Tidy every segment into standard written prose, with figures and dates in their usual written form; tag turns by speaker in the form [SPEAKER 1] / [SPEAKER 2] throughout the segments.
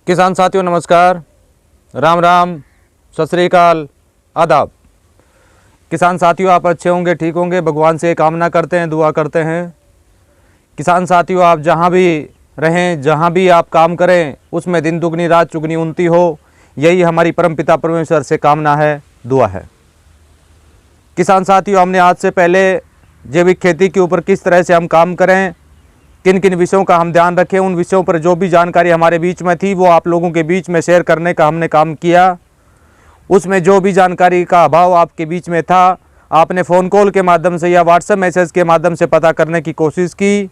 [SPEAKER 1] किसान साथियों नमस्कार, राम राम, सत श्री अकाल, आदाब। किसान साथियों आप अच्छे होंगे, ठीक होंगे, भगवान से कामना करते हैं, दुआ करते हैं। किसान साथियों आप जहां भी रहें, जहां भी आप काम करें, उसमें दिन दुगनी रात चुगनी उन्नति हो, यही हमारी परमपिता परमेश्वर से कामना है, दुआ है। किसान साथियों हमने आज से पहले जैविक खेती के ऊपर किस तरह से हम काम करें, किन किन विषयों का हम ध्यान रखें, उन विषयों पर जो भी जानकारी हमारे बीच में थी वो आप लोगों के बीच में शेयर करने का हमने काम किया। उसमें जो भी जानकारी का अभाव आपके बीच में था, आपने फ़ोन कॉल के माध्यम से या व्हाट्सएप मैसेज के माध्यम से पता करने की कोशिश की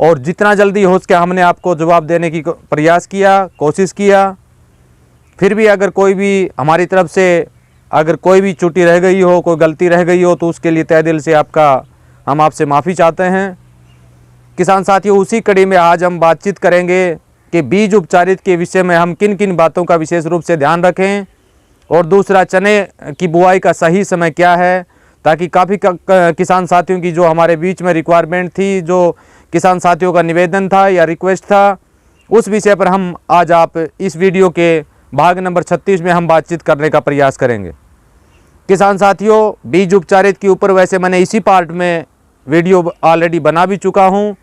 [SPEAKER 1] और जितना जल्दी हो सके हमने आपको जवाब देने की प्रयास किया, कोशिश किया। फिर भी अगर कोई भी हमारी तरफ से अगर कोई भी त्रुटि रह गई हो, कोई गलती रह गई हो, तो उसके लिए तहे दिल से हम आपसे माफ़ी चाहते हैं। किसान साथियों उसी कड़ी में आज हम बातचीत करेंगे कि बीज उपचारित के विषय में हम किन किन बातों का विशेष रूप से ध्यान रखें, और दूसरा चने की बुआई का सही समय क्या है, ताकि काफ़ी किसान साथियों की जो हमारे बीच में रिक्वायरमेंट थी, जो किसान साथियों का निवेदन था या रिक्वेस्ट था, उस विषय पर हम आज आप इस वीडियो के भाग नंबर 36 में हम बातचीत करने का प्रयास करेंगे। किसान साथियों बीज उपचारित के ऊपर वैसे मैंने इसी पार्ट में वीडियो ऑलरेडी बना भी चुका हूं,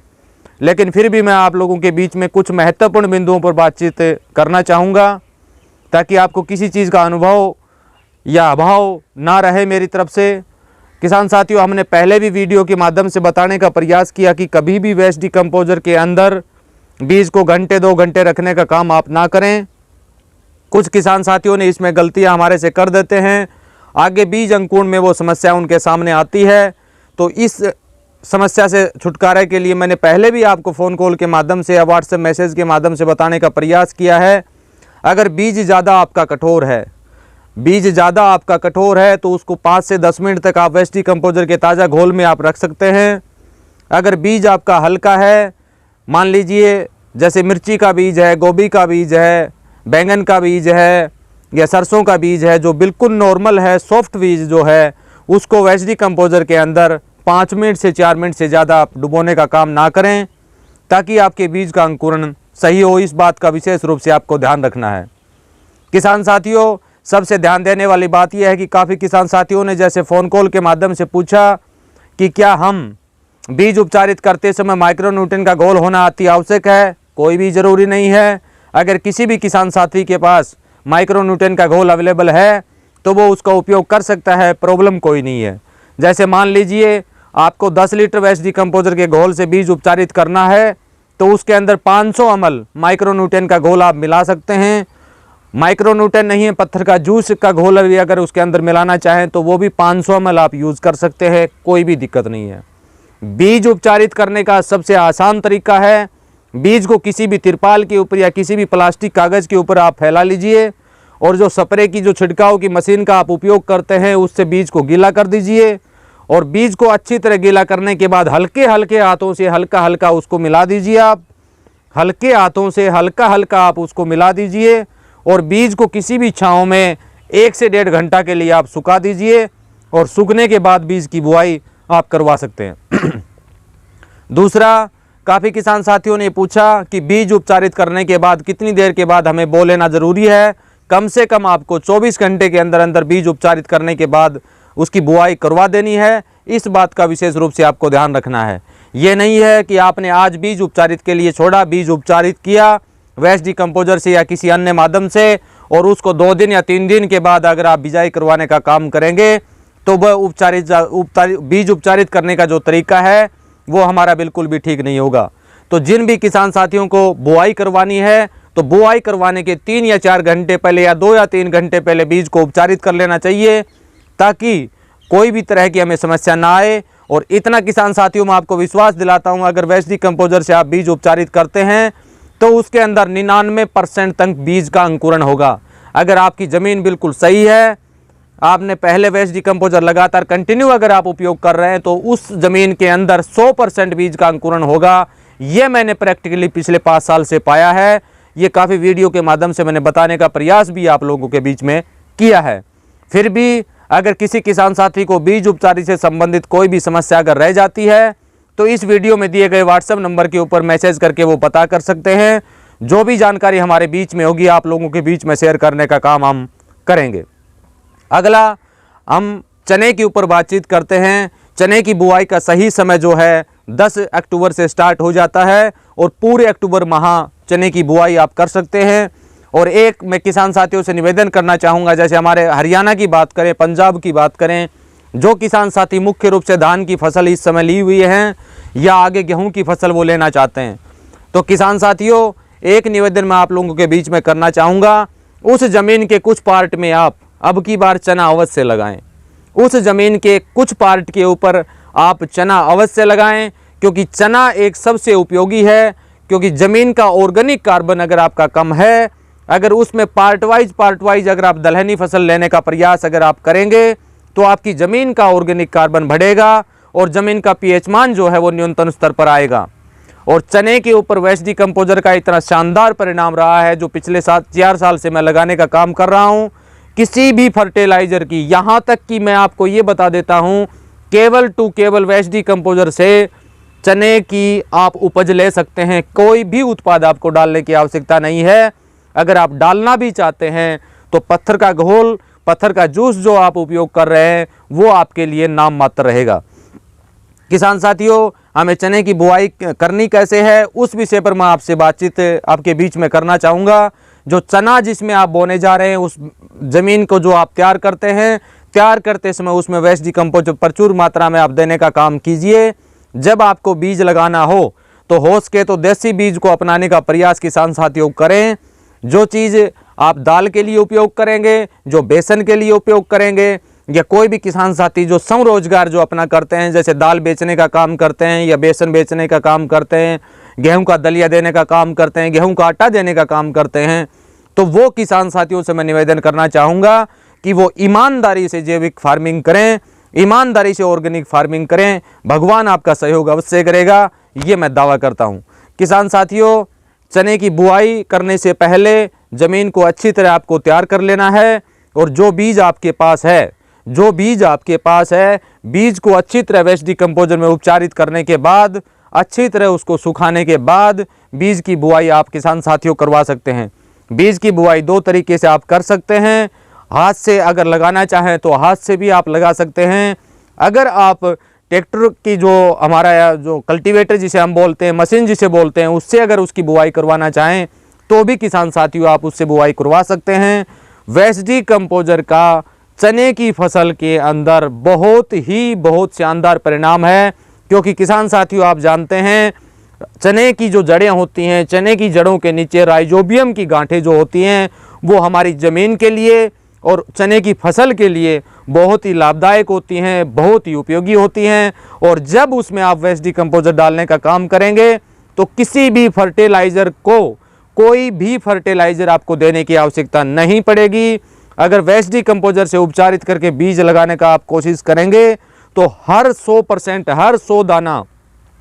[SPEAKER 1] लेकिन फिर भी मैं आप लोगों के बीच में कुछ महत्वपूर्ण बिंदुओं पर बातचीत करना चाहूँगा, ताकि आपको किसी चीज़ का अनुभव या अभाव ना रहे मेरी तरफ से। किसान साथियों हमने पहले भी वीडियो के माध्यम से बताने का प्रयास किया कि कभी भी वेस्ट डिकम्पोजर के अंदर बीज को घंटे 2 घंटे रखने का काम आप ना करें। कुछ किसान साथियों ने इसमें गलतियाँ हमारे से कर देते हैं, आगे बीज अंकुरण में वो समस्या उनके सामने आती है। तो इस समस्या से छुटकारे के लिए मैंने पहले भी आपको फ़ोन कॉल के माध्यम से या व्हाट्सएप मैसेज के माध्यम से बताने का प्रयास किया है। अगर बीज ज़्यादा आपका कठोर है तो उसको 5 से 10 मिनट तक आप वेस्ट डिकम्पोजर के ताज़ा घोल में आप रख सकते हैं। अगर बीज आपका हल्का है, मान लीजिए जैसे मिर्ची का बीज है, गोभी का बीज है, बैंगन का बीज है या सरसों का बीज है, जो बिल्कुल नॉर्मल है, सॉफ्ट बीज जो है, उसको वेस्ट डिकम्पोजर के अंदर 5 मिनट से 4 मिनट से ज़्यादा आप डुबोने का काम ना करें, ताकि आपके बीज का अंकुरण सही हो। इस बात का विशेष रूप से आपको ध्यान रखना है। किसान साथियों सबसे ध्यान देने वाली बात यह है कि काफ़ी किसान साथियों ने जैसे फ़ोन कॉल के माध्यम से पूछा कि क्या हम बीज उपचारित करते समय माइक्रोन्यूट्रिएंट का घोल होना अति आवश्यक है। कोई भी ज़रूरी नहीं है। अगर किसी भी किसान साथी के पास माइक्रोन्यूट्रिएंट का घोल अवेलेबल है तो वो उसका उपयोग कर सकता है, प्रॉब्लम कोई नहीं है। जैसे मान लीजिए आपको 10 लीटर वेस्ट डिकम्पोजर के घोल से बीज उपचारित करना है, तो उसके अंदर 500 ml माइक्रोन्यूट्रिएंट का घोल आप मिला सकते हैं। माइक्रोन्यूट्रिएंट नहीं है, पत्थर का जूस का घोल भी अगर उसके अंदर मिलाना चाहें तो वो भी 500 ml आप यूज़ कर सकते हैं, कोई भी दिक्कत नहीं है। बीज उपचारित करने का सबसे आसान तरीका है, बीज को किसी भी तिरपाल के ऊपर या किसी भी प्लास्टिक कागज़ के ऊपर आप फैला लीजिए, और जो स्प्रे की जो छिड़काव की मशीन का आप उपयोग करते हैं उससे बीज को गीला कर दीजिए, और बीज को अच्छी तरह गीला करने के बाद हल्के हल्के हाथों से हल्का हल्का उसको मिला दीजिए। आप हल्के हाथों से हल्का हल्का आप उसको मिला दीजिए, और बीज को किसी भी छांव में 1 से 1.5 घंटा के लिए आप सुखा दीजिए, और सूखने के बाद बीज की बुआई आप करवा सकते हैं। दूसरा, काफ़ी किसान साथियों ने पूछा कि बीज उपचारित करने के बाद कितनी देर के बाद हमें बो लेना ज़रूरी है। कम से कम आपको 24 घंटे के अंदर अंदर बीज उपचारित करने के बाद उसकी बुआई करवा देनी है। इस बात का विशेष रूप से आपको ध्यान रखना है। ये नहीं है कि आपने आज बीज उपचारित के लिए छोड़ा, बीज उपचारित किया वेस्ट डिकम्पोजर से या किसी अन्य माध्यम से, और उसको 2 दिन या 3 दिन के बाद अगर आप बिजाई करवाने का काम करेंगे तो वह बीज उपचारित करने का जो तरीका है वो हमारा बिल्कुल भी ठीक नहीं होगा। तो जिन भी किसान साथियों को बुआई करवानी है तो बुआई करवाने के 3 या 4 घंटे पहले या 2 या 3 घंटे पहले बीज को उपचारित कर लेना चाहिए, ताकि कोई भी तरह की हमें समस्या ना आए। और इतना किसान साथियों मैं आपको विश्वास दिलाता हूं, अगर वेस्ट डिकम्पोजर से आप बीज उपचारित करते हैं तो उसके अंदर 99% तक बीज का अंकुरण होगा। अगर आपकी ज़मीन बिल्कुल सही है, आपने पहले वेस्ट डिकम्पोजर लगातार कंटिन्यू अगर आप उपयोग कर रहे हैं, तो उस ज़मीन के अंदर 100% बीज का अंकुरण होगा। ये मैंने प्रैक्टिकली पिछले 5 साल से पाया है। ये काफ़ी वीडियो के माध्यम से मैंने बताने का प्रयास भी आप लोगों के बीच में किया है। फिर भी अगर किसी किसान साथी को बीज उपचारित से संबंधित कोई भी समस्या अगर रह जाती है तो इस वीडियो में दिए गए व्हाट्सएप नंबर के ऊपर मैसेज करके वो पता कर सकते हैं। जो भी जानकारी हमारे बीच में होगी आप लोगों के बीच में शेयर करने का काम हम करेंगे। अगला हम चने के ऊपर बातचीत करते हैं। चने की बुआई का सही समय जो है 10 अक्टूबर से स्टार्ट हो जाता है और पूरे अक्टूबर माह चने की बुआई आप कर सकते हैं। और एक मैं किसान साथियों से निवेदन करना चाहूँगा, जैसे हमारे हरियाणा की बात करें, पंजाब की बात करें, जो किसान साथी मुख्य रूप से धान की फसल इस समय ली हुई हैं या आगे गेहूं की फसल वो लेना चाहते हैं, तो किसान साथियों एक निवेदन मैं आप लोगों के बीच में करना चाहूँगा, उस ज़मीन के कुछ पार्ट में आप अब की बार चना अवश्य लगाएं। उस ज़मीन के कुछ पार्ट के ऊपर आप चना अवश्य लगाएं, क्योंकि चना एक सबसे उपयोगी है। क्योंकि ज़मीन का ऑर्गेनिक कार्बन अगर आपका कम है, अगर उसमें पार्ट वाइज अगर आप दलहनी फसल लेने का प्रयास अगर आप करेंगे तो आपकी ज़मीन का ऑर्गेनिक कार्बन बढ़ेगा और ज़मीन का पीएच मान जो है वो न्यूनतम स्तर पर आएगा। और चने के ऊपर वेस्ट डिकम्पोजर का इतना शानदार परिणाम रहा है, जो पिछले 4 साल से मैं लगाने का काम कर रहा हूँ। किसी भी फर्टिलाइज़र की, यहाँ तक कि मैं आपको ये बता देता हूँ, केवल वेस्ट डिकम्पोजर से चने की आप उपज ले सकते हैं। कोई भी उत्पाद आपको डालने की आवश्यकता नहीं है। अगर आप डालना भी चाहते हैं तो पत्थर का घोल, पत्थर का जूस जो आप उपयोग कर रहे हैं वो आपके लिए नाम मात्र रहेगा। किसान साथियों, हमें चने की बुआई करनी कैसे है उस विषय पर मैं आपसे बातचीत आपके बीच में करना चाहूँगा। जो चना जिसमें आप बोने जा रहे हैं, उस ज़मीन को जो आप तैयार करते हैं, तैयार करते समय उसमें वेस्ट डिकम्पोजर प्रचुर मात्रा में आप देने का काम कीजिए। जब आपको बीज लगाना हो सके तो देसी बीज को अपनाने का प्रयास किसान साथियों करें। जो चीज़ आप दाल के लिए उपयोग करेंगे, जो बेसन के लिए उपयोग करेंगे, या कोई भी किसान साथी जो स्वरोजगार जो अपना करते हैं, जैसे दाल बेचने का काम करते हैं या बेसन बेचने का काम करते हैं, गेहूं का दलिया देने का काम करते हैं, गेहूं का आटा देने का काम करते हैं, तो वो किसान साथियों से मैं निवेदन करना चाहूँगा कि वो ईमानदारी से जैविक फार्मिंग करें, ईमानदारी से ऑर्गेनिक फार्मिंग करें। भगवान आपका सहयोग अवश्य करेगा, ये मैं दावा करता हूँ। किसान साथियों, चने की बुआई करने से पहले ज़मीन को अच्छी तरह आपको तैयार कर लेना है। और जो बीज आपके पास है, बीज को अच्छी तरह वेस्ट डिकम्पोजर में उपचारित करने के बाद, अच्छी तरह उसको सुखाने के बाद बीज की बुआई आप किसान साथियों करवा सकते हैं। बीज की बुआई 2 तरीके से आप कर सकते हैं। हाथ से अगर लगाना चाहें तो हाथ से भी आप लगा सकते हैं। अगर आप ट्रैक्टर की जो हमारा जो कल्टीवेटर जिसे हम बोलते हैं, मशीन जिसे बोलते हैं, उससे अगर उसकी बुआई करवाना चाहें तो भी किसान साथियों आप उससे बुआई करवा सकते हैं। वेस्ट डिकम्पोजर का चने की फसल के अंदर बहुत शानदार परिणाम है। क्योंकि किसान साथियों आप जानते हैं, चने की जो जड़ें होती हैं, चने की जड़ों के नीचे राइजोबियम की गांठें जो होती हैं वो हमारी ज़मीन के लिए और चने की फसल के लिए बहुत ही लाभदायक होती हैं, बहुत ही उपयोगी होती हैं। और जब उसमें आप वेस्ट डिकम्पोजर डालने का काम करेंगे तो किसी भी फर्टिलाइज़र को, कोई भी फर्टिलाइज़र आपको देने की आवश्यकता नहीं पड़ेगी। अगर वेस्ट डिकम्पोजर से उपचारित करके बीज लगाने का आप कोशिश करेंगे तो हर 100%, हर 100 दाना,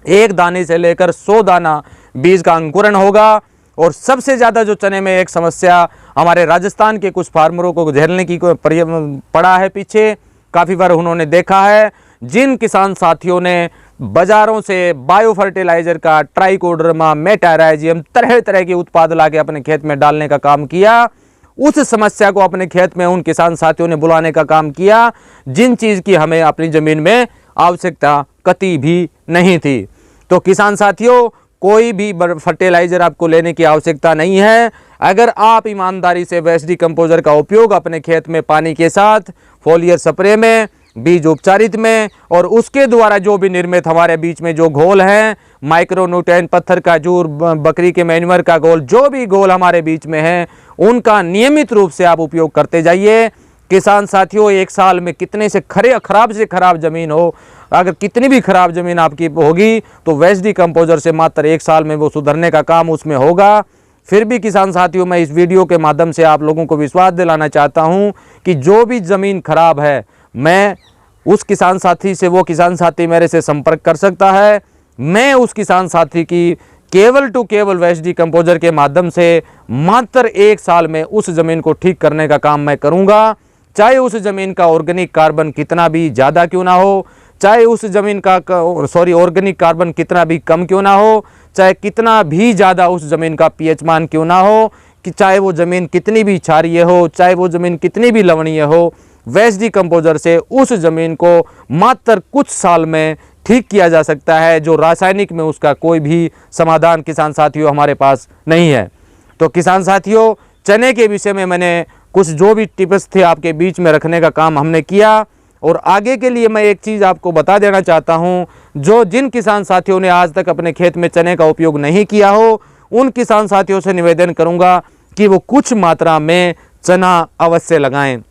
[SPEAKER 1] एक दाने से लेकर 100 दाना बीज का अंकुरण होगा। और सबसे ज़्यादा जो चने में एक समस्या हमारे राजस्थान के कुछ फार्मरों को झेलने की पड़ा है, पीछे काफ़ी बार उन्होंने देखा है, जिन किसान साथियों ने बाज़ारों से बायो फर्टिलाइज़र का, ट्राइकोडर्मा, मेटाराइजियम, तरह तरह के उत्पाद लाके अपने खेत में डालने का काम किया, उस समस्या को अपने खेत में उन किसान साथियों ने बुलाने का काम किया जिन चीज़ की हमें अपनी ज़मीन में आवश्यकता कतई भी नहीं थी। तो किसान साथियों, कोई भी फर्टिलाइज़र आपको लेने की आवश्यकता नहीं है। अगर आप ईमानदारी से वेस्ट डिकम्पोजर का उपयोग अपने खेत में पानी के साथ, फोलियर स्प्रे में, बीज उपचारित में, और उसके द्वारा जो भी निर्मित हमारे बीच में जो घोल हैं, माइक्रोन्यूट्रिएंट, पत्थर का जूर, बकरी के मैन्यूर का घोल, जो भी घोल हमारे बीच में है, उनका नियमित रूप से आप उपयोग करते जाइए। किसान साथियों, एक साल में कितने से खराब से खराब ज़मीन हो, अगर कितनी भी खराब ज़मीन आपकी होगी तो वेस्ट डिकम्पोजर से मात्र 1 साल में वो सुधरने का काम उसमें होगा। फिर भी किसान साथियों, मैं इस वीडियो के माध्यम से आप लोगों को विश्वास दिलाना चाहता हूं कि जो भी ज़मीन खराब है, मैं उस किसान साथी से, वो किसान साथी मेरे से संपर्क कर सकता है। मैं उस किसान साथी की केवल वेस्ट डिकम्पोजर के माध्यम से मात्र 1 साल में उस ज़मीन को ठीक करने का काम मैं करूँगा। चाहे उस ज़मीन का ऑर्गेनिक कार्बन कितना भी ज़्यादा क्यों ना हो, चाहे उस ज़मीन का ऑर्गेनिक कार्बन कितना भी कम क्यों ना हो, चाहे कितना भी ज़्यादा उस ज़मीन का पीएच मान क्यों ना हो, कि चाहे वो ज़मीन कितनी भी क्षारीय हो, चाहे वो ज़मीन कितनी भी लवणीय हो, वेस्ट डिकम्पोजर से उस ज़मीन को मात्र कुछ साल में ठीक किया जा सकता है, जो रासायनिक में उसका कोई भी समाधान किसान साथियों हमारे पास नहीं है। तो किसान साथियों, चने के विषय में मैंने कुछ जो भी टिप्स थे आपके बीच में रखने का काम हमने किया। और आगे के लिए मैं एक चीज़ आपको बता देना चाहता हूं, जो जिन किसान साथियों ने आज तक अपने खेत में चने का उपयोग नहीं किया हो, उन किसान साथियों से निवेदन करूंगा कि वो कुछ मात्रा में चना अवश्य लगाएं।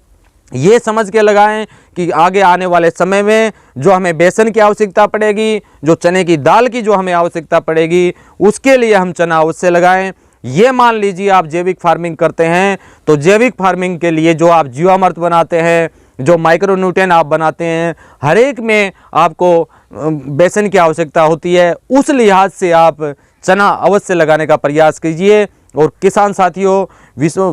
[SPEAKER 1] ये समझ के लगाएं कि आगे आने वाले समय में जो हमें बेसन की आवश्यकता पड़ेगी, जो चने की दाल की जो हमें आवश्यकता पड़ेगी, उसके लिए हम चना अवश्य लगाएं। ये मान लीजिए आप जैविक फार्मिंग करते हैं, तो जैविक फार्मिंग के लिए जो आप जीवामृत बनाते हैं, जो माइक्रोन्यूट्रिएंट आप बनाते हैं, हर एक में आपको बेसन की आवश्यकता होती है। उस लिहाज से आप चना अवश्य लगाने का प्रयास कीजिए। और किसान साथियों,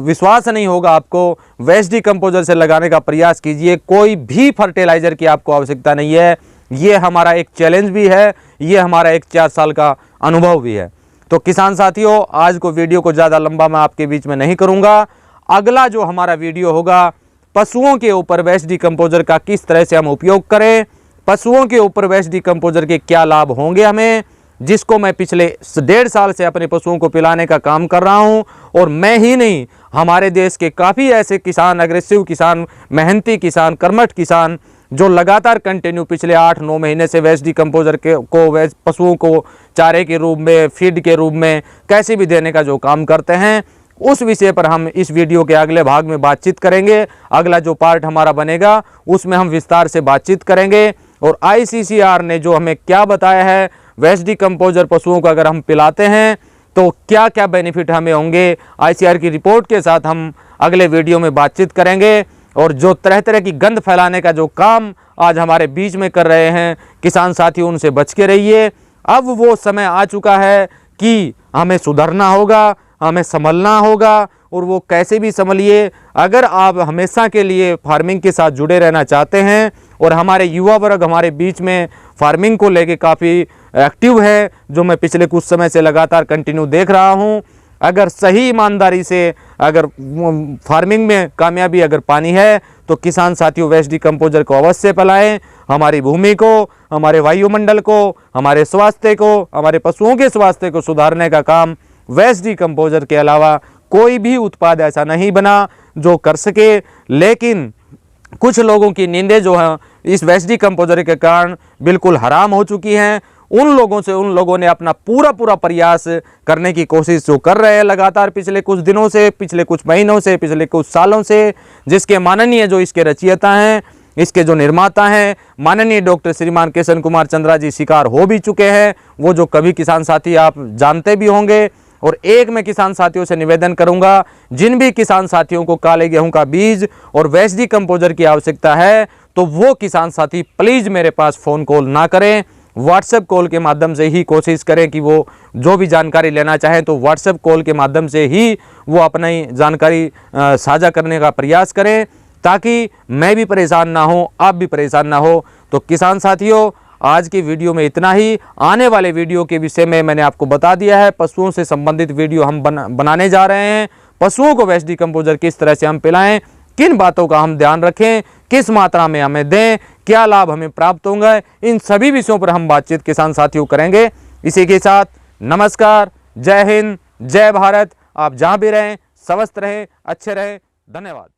[SPEAKER 1] विश्वास नहीं होगा आपको, वेस्ट डिकम्पोजर से लगाने का प्रयास कीजिए। कोई भी फर्टिलाइज़र की आपको आवश्यकता नहीं है। ये हमारा एक चैलेंज भी है, ये हमारा एक 4 साल का अनुभव भी है। तो किसान साथियों, आज को वीडियो को ज़्यादा लंबा मैं आपके बीच में नहीं करूँगा। अगला जो हमारा वीडियो होगा, पशुओं के ऊपर वेस्ट डिकम्पोजर का किस तरह से हम उपयोग करें, पशुओं के ऊपर वेस्ट डिकम्पोजर के क्या लाभ होंगे हमें, जिसको मैं पिछले 1.5 साल से अपने पशुओं को पिलाने का काम कर रहा हूं। और मैं ही नहीं, हमारे देश के काफ़ी ऐसे किसान, अग्रेसिव किसान, मेहनती किसान, कर्मठ किसान, जो लगातार कंटिन्यू पिछले 8-9 महीने से वेस्ट डिकम्पोजर को पशुओं को चारे के रूप में, फीड के रूप में कैसे भी देने का जो काम करते हैं, उस विषय पर हम इस वीडियो के अगले भाग में बातचीत करेंगे। अगला जो पार्ट हमारा बनेगा उसमें हम विस्तार से बातचीत करेंगे। और ICCR ने जो हमें क्या बताया है, वेस्ट डिकम्पोजर पशुओं को अगर हम पिलाते हैं तो क्या क्या बेनिफिट हमें होंगे, ICCR की रिपोर्ट के साथ हम अगले वीडियो में बातचीत करेंगे। और जो तरह तरह की गंद फैलाने का जो काम आज हमारे बीच में कर रहे हैं किसान साथी, उनसे बच के रहिए। अब वो समय आ चुका है कि हमें सुधरना होगा, हमें संभलना होगा। और वो कैसे भी संभलिए, अगर आप हमेशा के लिए फार्मिंग के साथ जुड़े रहना चाहते हैं, और हमारे युवा वर्ग हमारे बीच में फार्मिंग को लेके काफ़ी एक्टिव है, जो मैं पिछले कुछ समय से लगातार कंटिन्यू देख रहा हूं। अगर सही ईमानदारी से अगर फार्मिंग में कामयाबी अगर पानी है, तो किसान साथियों वेस्ट डिकम्पोजर को अवश्य पिलाएं। हमारी भूमि को, हमारे वायुमंडल को, हमारे स्वास्थ्य को, हमारे पशुओं के स्वास्थ्य को सुधारने का काम वेस्ट डिकम्पोजर के अलावा कोई भी उत्पाद ऐसा नहीं बना जो कर सके। लेकिन कुछ लोगों की नींदें जो हैं इस वेस्ट डिकम्पोजर के कारण बिल्कुल हराम हो चुकी हैं। उन लोगों ने अपना पूरा प्रयास करने की कोशिश जो कर रहे हैं लगातार पिछले कुछ दिनों से, पिछले कुछ महीनों से, पिछले कुछ सालों से, जिसके माननीय जो इसके रचयिता हैं, इसके जो निर्माता हैं, माननीय डॉक्टर श्रीमान किशन कुमार चंद्रा जी शिकार हो भी चुके हैं। वो जो कभी किसान साथी आप जानते भी होंगे। और एक मैं किसान साथियों से निवेदन करूंगा, जिन भी किसान साथियों को काले गेहूं का बीज और वेस्ट डिकम्पोजर की आवश्यकता है, तो वो किसान साथी प्लीज़ मेरे पास फ़ोन कॉल ना करें, व्हाट्सएप कॉल के माध्यम से ही कोशिश करें कि वो जो भी जानकारी लेना चाहें तो व्हाट्सएप कॉल के माध्यम से ही वो अपनी जानकारी साझा करने का प्रयास करें, ताकि मैं भी परेशान ना हो, आप भी परेशान ना हो। तो किसान साथियों, आज की वीडियो में इतना ही। आने वाले वीडियो के विषय में मैंने आपको बता दिया है, पशुओं से संबंधित वीडियो हम बनाने जा रहे हैं। पशुओं को वेस्ट डिकम्पोजर किस तरह से हम पिलाएं, किन बातों का हम ध्यान रखें, किस मात्रा में हमें दें, क्या लाभ हमें प्राप्त होंगे, इन सभी विषयों पर हम बातचीत किसान साथियों करेंगे। इसी के साथ नमस्कार, जय हिंद, जय भारत। आप जहाँ भी रहें स्वस्थ रहें, अच्छे रहें। धन्यवाद।